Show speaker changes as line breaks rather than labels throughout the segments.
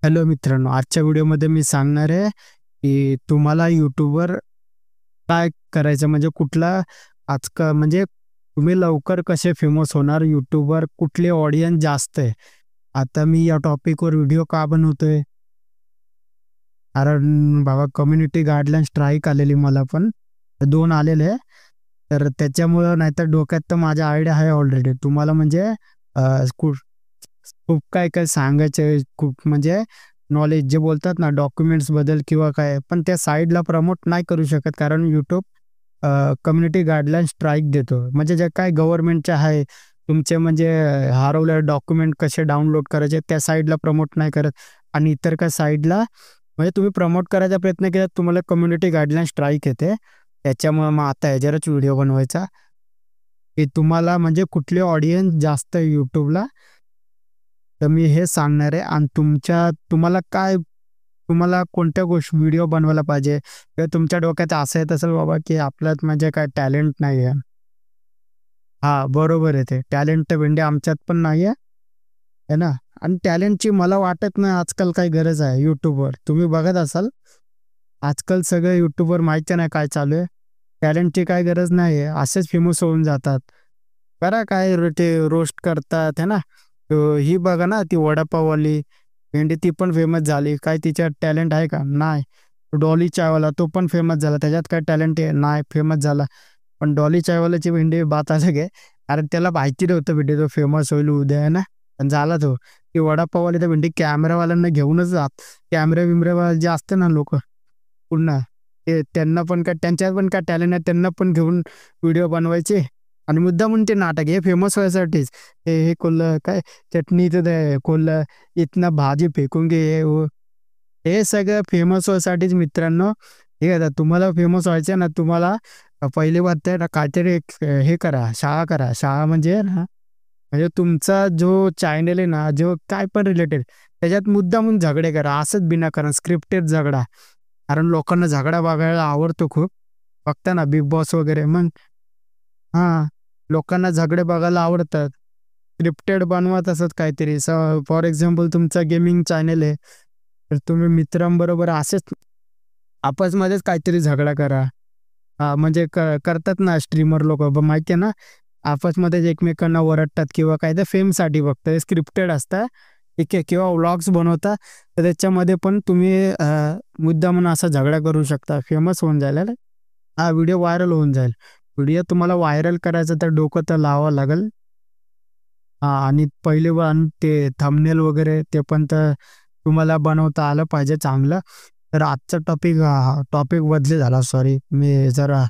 Hello मित्रांनो, आजच्या व्हिडिओमध्ये मी सांगणार आहे, की तुम्हाला YouTubeवर काय करायचं म्हणजे कुठला आजकाल म्हणजे तुम्ही लवकर कसे फेमस होणार YouTubeवर कुठले ऑडियन्स जास्त आहे. आता मी या टॉपिकवर व्हिडिओ का बनवतोय? कारण बाबा कम्युनिटी गाईडलाईन स्ट्राईक आलेली मला पण. 2 आलेले. तर त्याच्यामुळं नाहीतर डोक्यात तर माझ्या आयडिया आहे ऑलरेडी. तुम्हाला म्हणजे अ, खूप खूप काय-काय सांगायचं आहे, खूप म्हणजे नॉलेज जे बोलतात ना डॉक्युमेंट्सबद्दल किंवा काय, पण त्या साइडला प्रमोट नाही करू शकत कारण YouTube कम्युनिटी गाईडलाईन स्ट्राईक देतो. म्हणजे जे काय गव्हर्नमेंटचे आहे, तुमचे म्हणजे हरवलेले डॉक्युमेंट कसे डाउनलोड करायचे त्या साइडला प्रमोट नाही करत आणि इतर काही साइडला म्हणजे तुम्ही प्रमोट करायचा प्रयत्न केला तुम्हाला कम्युनिटी गाईडलाईन स्ट्राईक येते. त्याच्यामुळे मग आता ह्याच्यावरच व्हिडिओ बनवायचा, की तुम्हाला म्हणजे कुठले ऑडियन्स जास्त आहे YouTubeला. तर मी हे सांगणार आहे आणि तुम्हाला काय तुम्हाला कोणत्या गोष्टी व्हिडिओ बनवायला पाहिजे किंवा तुमच्या डोक्यात असं येत असेल बाबा, की आपल्यात म्हणजे काय टॅलेंट नाहीये. हां, बरोबर आहे ते. टॅलेंट तर भेंडे आमच्यात पण नाहीये, आहे ना? आणि टॅलेंटची मला वाटत नाही आजकाल काही गरज आहे YouTubeवर. तुम्ही बघत असाल, आजकाल सगळं YouTubeवर माहिती नाही काय चालू आहे. टॅलेंटची काही गरज नाहीये. असेच फेमस होऊन जातात. करा काय ते रोस्ट करतात, आहे ना? ही बघा ना, ती वडापाववाली भेंडी ती पण फेमस झाली. काय तिच्यात टॅलेंट आहे का? नाही. डॉली चायवाला तो पण फेमस झाला. त्याच्यात काय टॅलेंट आहे? नाही, फेमस झाला. पण डॉली चायवाल्याची भेंडी बात अलग आहे. कारण त्याला माहिती नव्हतं भेंडी तो फेमस होईल उद्या, आहे ना? पण झाला तो. ती वडापाववाली तर भेंडी कॅमेरावाल्यांना घेऊनच जात. कॅमेरा-बिमेरावाले जे असते ना लोकं पुन्हा, ते त्यांना पण काय त्यांच्यात पण काय टॅलेंट आहे, त्यांना पण घेऊन व्हिडिओ बनवायचे आणि मुद्दामून ते नाटक हे फेमस व्हायसाठीच. हे कोल्हा काय चटणी तर ते कोल्हा इतना भाजी फेकूंगी हे वो. हे सगळं फेमस व्हायसाठीच मित्रांनो. हे आता तुम्हाला फेमस व्हायचं आहे ना, तुम्हाला पहिली बात आहे ना, काहीतरी एक हे करा, शाळा करा. शाळा म्हणजे ना, म्हणजे तुमचा जो चॅनल आहे ना, जो काय पण रिलेटेड त्याच्यात मुद्दामून झगडे करा. असंच बिनाकारण स्क्रिप्टेड झगडा. कारण लोकांना झगडा बघायला आवडतो खूप. बघता ना बिग बॉस वगैरे मग हां, लोकांना झगडे बघायला आवडतात. स्क्रिप्टेड बनवा तसंच काहीतरी. फॉर एक्झाम्पल तुमचा गेमिंग चॅनल आहे, तर तुम्ही मित्रांबरोबर असेच आपसमध्येच काहीतरी झगडा करा. म्हणजे करतात ना स्ट्रीमर लोकं माहिती आहे ना, आपसमध्येच एकमेकांना ओरडतात किंवा काय तर फेमसाठी फक्त हे स्क्रिप्टेड असतं. ठीक आहे किंवा व्लॉग्स बनवता, तर त्याच्यामध्ये पण तुम्ही मुद्दामून असा झगडा करू शकता. फेमस होऊन जाईल आहे ना. हा व्हिडिओ व्हायरल होऊन जाईल. व्हिडिओ तुम्हाला व्हायरल करायचं तर डोकं तर लावावं लागेल. हां आणि पहिले वन ते थंबनेल वगैरे ते पण तर तुम्हाला बनवता आलं पाहिजे चांगलं. तर आजचा टॉपिक बदली झाला सॉरी. मी जरा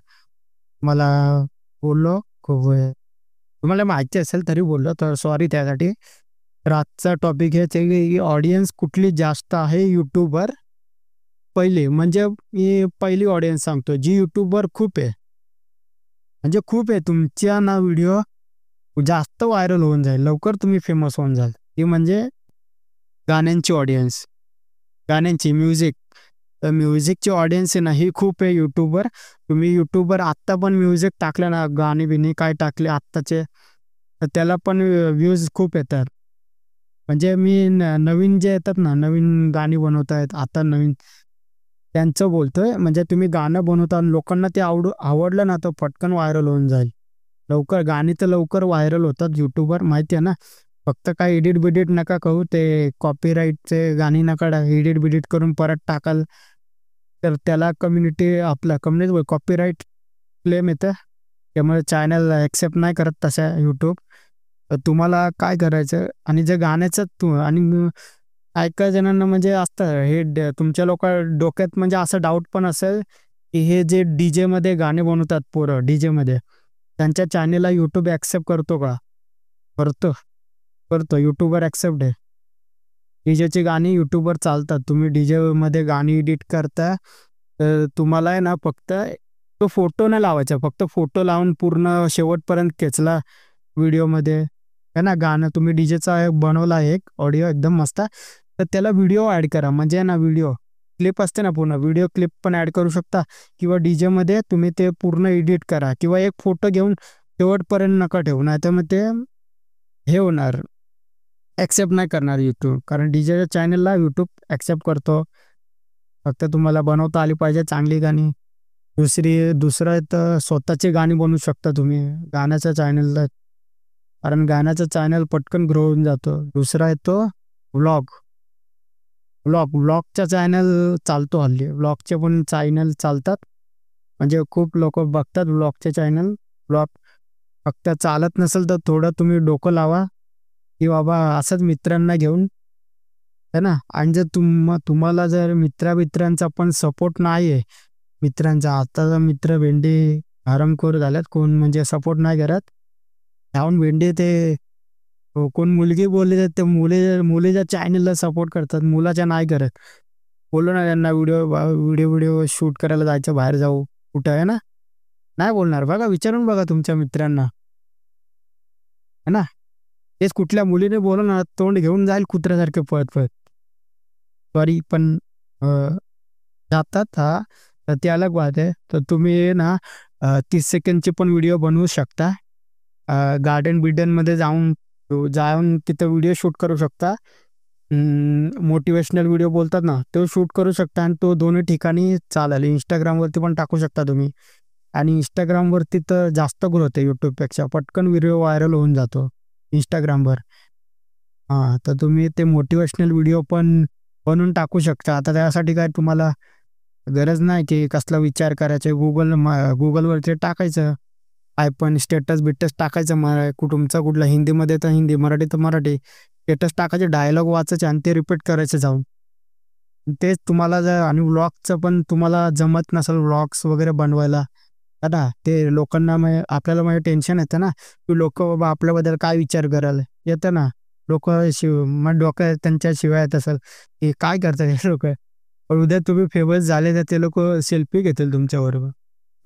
मला बोललो खूप वेळ. तुम्हाला माहिती असेल तरी बोललो तर सॉरी त्यासाठी. तर आजचा टॉपिक हेच आहे की ऑडियन्स कुठली जास्त आहे YouTubeवर. पहिली म्हणजे मी पहिली ऑडियन्स सांगतो जी YouTubeवर खूप आहे. म्हणजे खूप आहे तुमच्या ना व्हिडिओ जास्त व्हायरल होऊन जाईल. लवकर तुम्ही फेमस होऊन जाल. ती म्हणजे गाण्यांची ऑडियन्स. गाण्यांची म्युझिक. तर म्युझिकची ऑडियन्स आहे ना, ही खूप आहे YouTubeवर. तुम्ही YouTubeवर आत्ता पण म्युझिक टाकलं ना, गाणी-बिणी काय टाकले आत्ताचे, तर त्याला पण व्ह्यूज खूप येतात. म्हणजे मी नवीन जे येतात ना, नवीन गाणी बनवतायत, आता नवीन त्यांचं बोलतोय. म्हणजे तुम्ही गाणं बनवता आणि लोकांना ते आवडलं ना, तर पटकन व्हायरल होऊन जाईल. लवकर गाणी तर लवकर व्हायरल होतात YouTubeवर माहिती आहे ना. फक्त काय एडिट-बिडिट नका करू. ते कॉपीराईटचे गाणी नका एडिट-बिडिट करून परत टाकाल, तर त्याला कम्युनिटी कॉपीराईट क्लेम येतं. त्यामुळे चॅनल ॲक्सेप्ट नाही करत तशा YouTube. तर तुम्हाला काय करायचं आणि जे गाण्याचं आणि काही-काही जणांना म्हणजे असतं हे तुमच्या डोक्यात म्हणजे असं डाऊट पण असेल, की हे जे डीजेमध्ये गाणे बनवतात पोरं डीजेमध्ये, त्यांच्या चॅनलला YouTube ॲक्सेप्ट करतो का? करतो. करतो. YouTubeवर ॲक्सेप्ट आहे. डीजेची गाणी YouTubeवर चालतात. तुम्ही डीजेमध्ये गाणी एडिट करता, तर तुम्हाला आहे ना फक्त तो फोटो नाही लावायचा. फक्त फोटो लावून पूर्ण शेवटपर्यंत खेचला व्हिडिओमध्ये, आहे ना. गाणं तुम्ही डीजेचा बनवला एक ऑडिओ एकदम मस्त. तर त्याला व्हिडिओ ॲड करा. म्हणजे आहे ना व्हिडिओ क्लिप असते ना पूर्ण व्हिडिओ क्लिप पण ॲड करू शकता किंवा डीजेमध्ये तुम्ही ते पूर्ण एडिट करा किंवा एक फोटो घेऊन शेवटपर्यंत नका ठेवू. नाहीतर मग ते हे होणार ॲक्सेप्ट नाही करणार यूट्यूब, कारण डीजेच्या चॅनलला यूट्यूब ॲक्सेप्ट करतो. फक्त तुम्हाला बनवता आली पाहिजे चांगली गाणी. दुसरं आहे तर स्वतःची गाणी बनवू शकता तुम्ही गाण्याच्या चॅनलला, कारण गाण्याचा चॅनल पटकन ग्रो होऊन जातो. दुसरा आहे तो व्लॉग. व्लॉगचा चॅनल चालतो हल्ली. व्लॉगचे पण चॅनल चालतात, म्हणजे खूप लोक बघतात व्लॉगचे चॅनल. व्लॉग फक्त चालत नसेल तर थोडं तुम्ही डोकं लावा, की बाबा असंच मित्रांना घेऊन, है ना. आणि जर तुम्हाला जर मित्रांचा पण सपोर्ट नाही आहे, मित्रांचा आताचा मित्र भेंडे हरामखोर झाल्यात, कोण म्हणजे सपोर्ट नाही करत. त्याहून भेंडे ते कोण मुलगी बोलली तर ते मुलीच्या चॅनलला सपोर्ट करतात, मुलाच्या नाही करत. बोललो ना त्यांना व्हिडिओ व्हिडिओ व्हिडिओ शूट करायला जायचं, बाहेर जाऊ कुठं, आहे ना, नाही बोलणार. बघा, विचारून बघा तुमच्या मित्रांना, है ना. तेच कुठल्या मुलीने बोललं ना, तोंड घेऊन जाईल कुत्र्यासारखे पळत पळत. सॉरी, पण अ, जातात हा, तर ती अलग बात आहे. तर तुम्ही ना 30 सेकंडचे पण व्हिडिओ बनवू शकता. गार्डन बिर्डनमध्ये जाऊन जाऊन तिथं व्हिडिओ शूट करू शकता. मोटिवेशनल व्हिडिओ बोलतात ना, तो शूट करू शकता आणि तो दोन्ही ठिकाणी चालेल. इंस्टाग्रामवरती पण टाकू शकता तुम्ही. आणि इंस्टाग्रामवरती तर जास्त ग्रोथ आहे यूट्यूबपेक्षा, पटकन व्हिडिओ व्हायरल होऊन जातो इंस्टाग्रामवर. हां, तर तुम्ही ते मोटिवेशनल व्हिडिओ पण बनवून टाकू शकता. आता त्यासाठी काय तुम्हाला गरज नाही की कसला विचार करायचा. Googleवरती टाकायचं. काय पण स्टेटस-बिटस टाकायचं, तुमचा कुठला हिंदीमध्ये तर हिंदी, मराठी तर मराठी. स्टेटस टाकायचे, डायलॉग वाचायचे आणि ते रिपीट करायचे जाऊन. तेच तुम्हाला जर, आणि व्लॉगचं पण तुम्हाला जमत नसेल व्लॉग्स वगैरे बनवायला, है ना, ते लोकांना आपल्याला म्हणजे टेन्शन येतं ना, की लोकं बाबा आपल्याबद्दल काय विचार करायला येतं ना. लोकं मग डोक्यात त्यांच्या शिवाय येत असेल, की काय करतात हे लोकं. पण उद्या तुम्ही फेमस झाले तर ते लोकं सेल्फी घेतील तुमच्याबरोबर.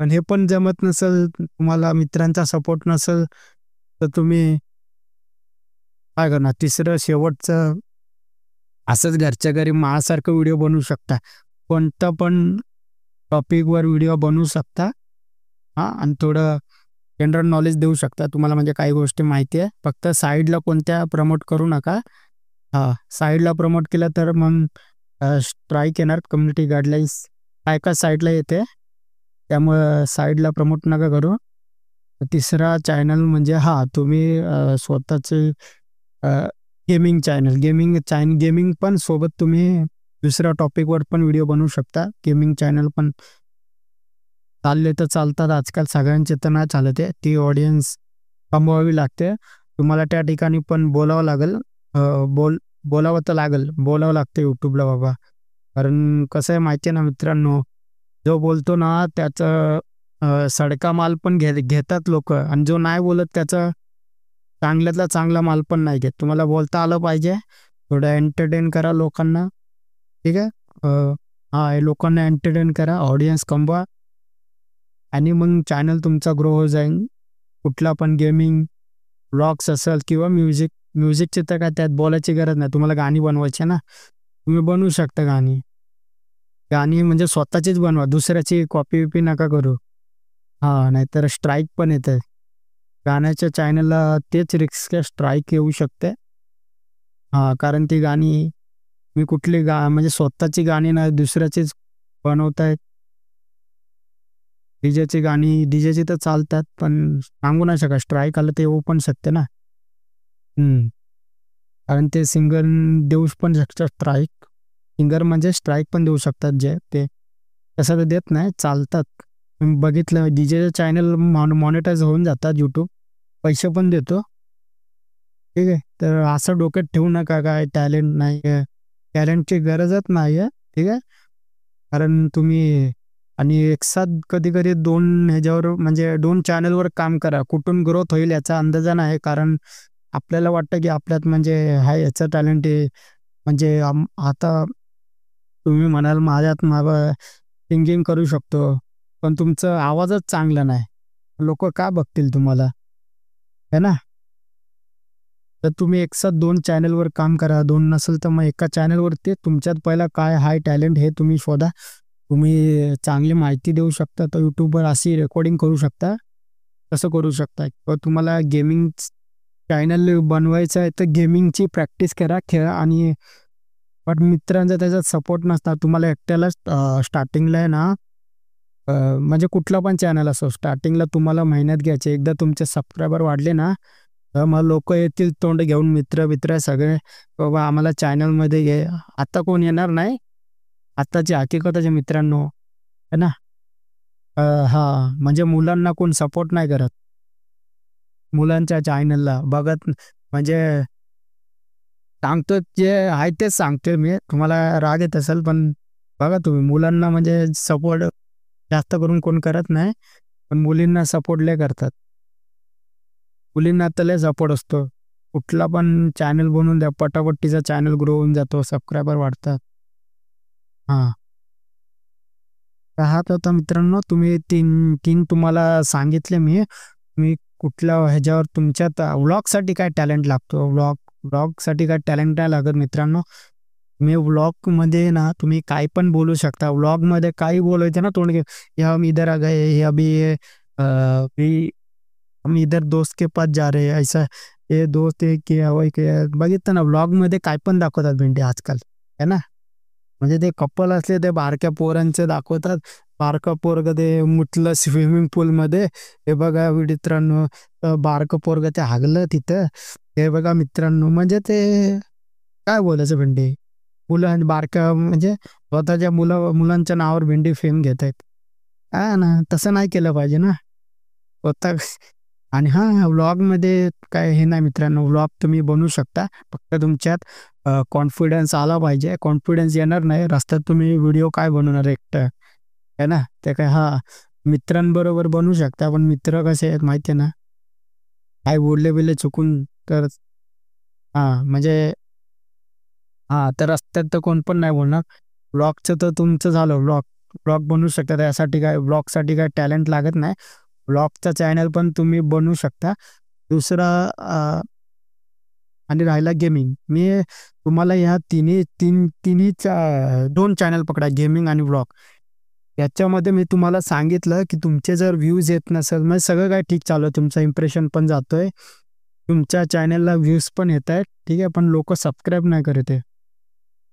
पण हे पण जमत नसेल, तुम्हाला मित्रांचा सपोर्ट नसेल, तर तुम्ही काय करणार. तिसरं शेवटचं, असंच घरच्या घरी माझ्यासारखं व्हिडिओ बनवू शकता. कोणतं पण टॉपिकवर व्हिडिओ बनवू शकता. हां, आणि थोडं जनरल नॉलेज देऊ शकता. तुम्हाला म्हणजे काही गोष्टी माहिती आहे, फक्त साईडला कोणत्या प्रमोट करू नका. हां, साईडला प्रमोट केलं तर मग स्ट्राईक येणार, कम्युनिटी गाईडलाईन्स एका साईडला येते. त्यामुळं साईडला प्रमोट नका करू. तिसरा चॅनल म्हणजे हां, तुम्ही स्वतःचे गेमिंग चॅनल, गेमिंग पण सोबत तुम्ही दुसऱ्या टॉपिकवर पण व्हिडिओ बनवू शकता. गेमिंग चॅनल पण चालले तर चालतात आजकाल, सगळ्यांचे तर नाही चालत आहे. ती ऑडियन्स कमवावी लागते. तुम्हाला त्या ठिकाणी पण बोलावं लागेल. अ, बोलावं तर लागेल, बोलावं लागतं यूट्यूबला बाबा. कारण कसं आहे माहिती आहे ना मित्रांनो, जो बोलतो ना त्याचं सडका माल पण घेतात लोकं, आणि जो नाही बोलत त्याचा चांगल्यातला चांगला माल पण नाही घेत. तुम्हाला बोलता आलं पाहिजे. थोडं एंटरटेन करा लोकांना, ठीक आहे. हां, हे लोकांना एंटरटेन करा, ऑडियन्स कमवा, आणि मग चॅनल तुमचा ग्रो हो जाईल. कुठला पण गेमिंग, व्लॉग्स असेल किंवा म्युझिकची तर काय त्यात बोलायची गरज नाही. तुम्हाला गाणी बनवायची आहे ना, तुम्ही बनवू शकता गाणी. गाणी म्हणजे स्वतःचीच बनवा, दुसऱ्याची कॉपी-बिपी नका करू. हां, नाहीतर स्ट्राईक पण येतं. गाण्याच्या चॅनलला तेच रिस्क आहे, स्ट्राईक येऊ शकते. हां, कारण ती गाणी मी कुठली म्हणजे स्वतःची गाणी नाही, दुसऱ्याचीच बनवतायत. डीजेची तर चालतात, पण सांगू नाही शकत. स्ट्राईक आलं तर येऊ पण शकते ना. हं. कारण ते सिंगर देऊ पण शकतात स्ट्राईक. सिंगर म्हणजे स्ट्राईक पण देऊ शकतात, जे ते तसं तर देत नाही, चालतात. मी बघितलं डीजेचे चॅनल मॉनिटाईज होऊन जातात, यूट्यूब पैसे पण देतो. ठीक आहे. तर असं डोक्यात ठेवू नका काय टॅलेंट नाही आहे. टॅलेंटची गरजच नाही आहे. ठीक आहे. कारण तुम्ही, आणि एकसाथ कधी-कधी 2 ह्याच्यावर म्हणजे 2 चॅनलवर काम करा. कुठून ग्रोथ होईल याचा अंदाजा नाही. कारण आपल्याला वाटतं की आपल्यात म्हणजे हाय, याचं टॅलेंट आहे. म्हणजे आता तुम्ही म्हणाल माझ्यात सिंगिंग करू शकतो, पण तुमचा आवाजच चांगला नाही. लोकं का बघतील तुम्हाला? है ना? तर तुम्ही एकसाथ 2 चॅनलवर काम करा. 2 नसेल तर मग एका चॅनलवरती तुमच्यात पहिला काय हाय टॅलेंट हे तुम्ही शोधा. तुम्ही चांगली माहिती देऊ शकता, तर YouTubeवर अशी रेकॉर्डिंग करू शकता. तसं करू शकता. किंवा तुम्हाला चॅनल बनवायचं आहे तर गेमिंगची प्रॅक्टिस करा, खेळा. आणि पण मित्रांचा त्याच्यात सपोर्ट नसता, तुम्हाला एकट्यालाच स्टार्टिंगला आहे ना, म्हणजे कुठला पण चॅनल असो, स्टार्टिंगला तुम्हाला मेहनत घ्यायची. एकदा तुमचे सबस्क्रायबर वाढले ना, तर मग लोक येतील तोंड घेऊन, मित्र मित्र सगळे, बाबा आम्हाला चॅनलमध्ये घे. आता कोण येणार नाही, आताचे हकीकताचे मित्रांनो, है ना. हा, म्हणजे मुलांना कोण सपोर्ट नाही करत, मुलांच्या चॅनलला बघत. म्हणजे सांगतो जे आहे तेच सांगतोय मी, तुम्हाला राग येत असेल पण बघा तुम्ही, मुलांना म्हणजे सपोर्ट जास्त करून कोण करत नाही, पण मुलींना सपोर्ट लय करतात. मुलींना तर लय सपोर्ट असतो. कुठला पण चॅनल बनवून द्या, पटापट्टीचा चॅनल ग्रो होऊन जातो, सबस्क्रायबर वाढतात. हां. तर हा होता मित्रांनो, तुम्ही तीन तीन तुम्हाला सांगितले मी. मी कुठल्या ह्याच्यावर तुमच्यात व्लॉगसाठी काय टॅलेंट लागतो, व्लॉगसाठी काय टॅलेंट नाही लागत मित्रांनो. मी व्लॉगमध्ये ना तुम्ही काय पण बोलू शकता. व्लॉगमध्ये काही बोलायचं ना, तोंड घे, "ये हम इधर आ गए, ये अभी ये भी हम इधर दोस्त के पास जा रहे हैं, ऐसा ये दोस्त है की हवंय की." बघितलं ना, व्लॉगमध्ये काय पण दाखवतात भेंडे आजकाल, है ना. म्हणजे ते कपल असले ते बारक्या पोरांचे दाखवतात. बारकं पोरगं ते मुतलं स्विमिंग पूलमध्ये. हे बघा मित्रांनो, बारकं पोरगं ते हागलं तिथं. हे बघा मित्रांनो, म्हणजे ते काय बोलायचं भेंडी. मुलं बारक्या म्हणजे स्वतःच्या मुलांच्या नावावर भेंडी फेम घेत आहेत. हां ना, तसं नाही केलं पाहिजे ना. स्वतः आणि हां, व्लॉगमध्ये काय हे नाही मित्रांनो, व्लॉग तुम्ही बनवू शकता. फक्त तुमच्यात कॉन्फिडन्स आला पाहिजे. कॉन्फिडन्स येणार नाही, रस्त्यात तुम्ही व्हिडिओ काय बनवणार एकटं, आहे ना. ते काय हां, मित्रांबरोबर बनवू शकता, पण मित्र कसे आहेत माहिती आहे ना, काय बोलले-बिलले चुकून तर म्हणजे तर रस्त्यात तर कोण पण नाही बोलणार. व्लॉगचं तर तुमचं झालं, व्लॉग व्लॉग बनवू शकता. त्यासाठी काय व्लॉगसाठी काय टॅलेंट लागत नाही. व्लॉगचा चॅनल पण तुम्ही बनवू शकता. दुसरा आणि राहिला गेमिंग. मी तुम्हाला ह्या तिन्हीच्या 2 चॅनल पकडा, गेमिंग आणि व्लॉग. याच्यामध्ये मी तुम्हाला सांगितलं, की तुमचे जर व्ह्यूज येत नसेल, म्हणजे सगळं काही ठीक चालू आहे, तुमचं इम्प्रेशन पण जातोय, तुमच्या चॅनलला व्ह्यूज पण येतायत, ठीक आहे, पण लोकं सबस्क्राईब नाही करत आहे.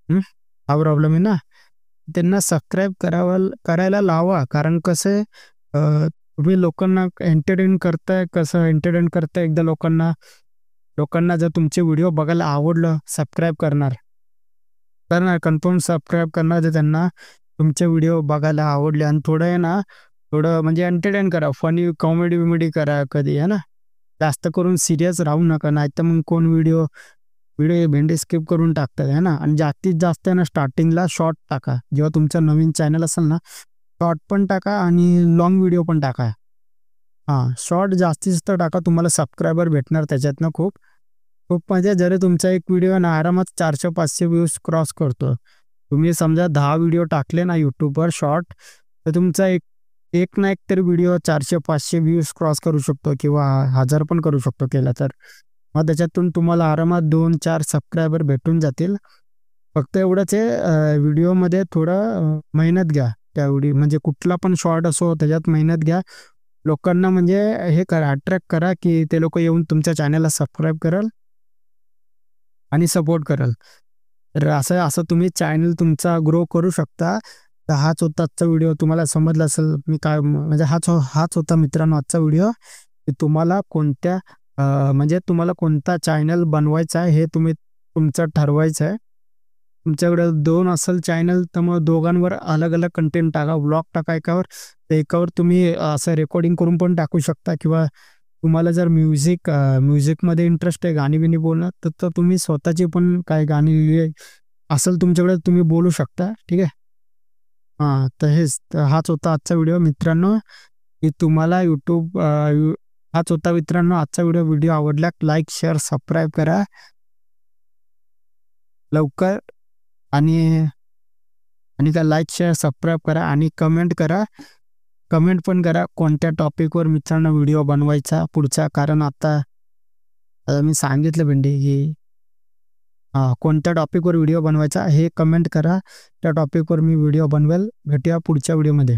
हं, हा प्रॉब्लेम आहे ना. त्यांना सबस्क्राईब करायला लावा. कारण कसं आहे, तुम्ही लोकांना एंटरटेन करताय, कसं एंटरटेन करताय एकदा लोकांना. लोकांना जर तुमचे व्हिडिओ बघायला आवडलं, सबस्क्राईब करणार कन्फर्म सबस्क्राईब करणार, जर त्यांना तुमचे व्हिडिओ बघायला आवडले. आणि थोडं आहे ना, थोडं म्हणजे एंटरटेन करा, फनी कॉमेडी-बिमेडी करा कधी, आहे ना. जास्त करून सीरियस राहू नका, नाहीतर मग कोण व्हिडिओ व्हिडिओ भेंडी स्किप करून टाकतात, आहे ना. आणि जास्तीत जास्त आहे ना, स्टार्टिंगला शॉर्ट टाका. जेव्हा तुमचं नवीन चॅनल असेल ना, शॉर्ट पण टाका आणि लाँग व्हिडिओ पण टाका. शॉर्ट जास्तीत जास्त टाका, तुम्हाला सबस्क्रायबर भेटणार त्याच्यातनं खूप. खूप म्हणजे जरी तुमचा एक व्हिडिओ ना आरामात 400-500 व्ह्यूज क्रॉस करतो. तुम्ही समजा 10 व्हिडिओ टाकले ना YouTubeवर शॉर्ट, तर तुमचा एक एक ना एक तरी व्हिडिओ 400-500 व्ह्यूज क्रॉस करू शकतो किंवा 1000 पण करू शकतो केला तर. मग त्याच्यातून तुम्हाला आरामात 2-4 सबस्क्रायबर भेटून जातील. फक्त एवढंच आहे, व्हिडिओमध्ये थोडं मेहनत घ्या. त्या म्हणजे कुठला पण शॉर्ट असो त्याच्यात मेहनत घ्या. लोकांना म्हणजे हे करा, अट्रॅक्ट करा, की ते लोकं येऊन तुमच्या चॅनलला सबस्क्राईब कराल आणि सपोर्ट कराल. तर असं असं तुम्ही चॅनल तुमचा ग्रो करू शकता. तर हाच होता आजचा व्हिडिओ. तुम्हाला समजला असेल मी काय म्हणजे हाच होता मित्रांनो आजचा व्हिडिओ, की तुम्हाला म्हणजे तुम्हाला कोणता चॅनल बनवायचा आहे हे तुम्ही तुमचं ठरवायचं आहे. तुमच्याकडे 2 असेल चॅनल तर मग दोघांवर अलग-अलग कंटेंट टाका. व्लॉग टाका एकावर, तर एकावर तुम्ही असं रेकॉर्डिंग करून पण टाकू शकता. किंवा तुम्हाला जर म्युझिकमध्ये इंटरेस्ट आहे, गाणी-बिणी बोलणं, तर तुम्ही स्वतःची पण काही गाणी असेल तुमच्याकडे तुम्ही बोलू शकता. ठीक आहे. तर हाच होता आजचा व्हिडिओ मित्रांनो, की तुम्हाला हाच होता मित्रांनो आजचा व्हिडिओ. व्हिडिओ आवडला लाईक, शेअर, सबस्क्राईब करा लवकर. आणि आणि काय लाईक, शेअर, सबस्क्राईब करा आणि कमेंट करा. कमेंट पण करा कोणत्या टॉपिकवर मित्रांनो व्हिडिओ बनवायचा पुढचा. कारण आता मी सांगितलं भेंडी की कोणत्या टॉपिकवर व्हिडिओ बनवायचा हे कमेंट करा. त्या टॉपिकवर मी व्हिडिओ बनवेल. भेटूया पुढच्या व्हिडिओमध्ये.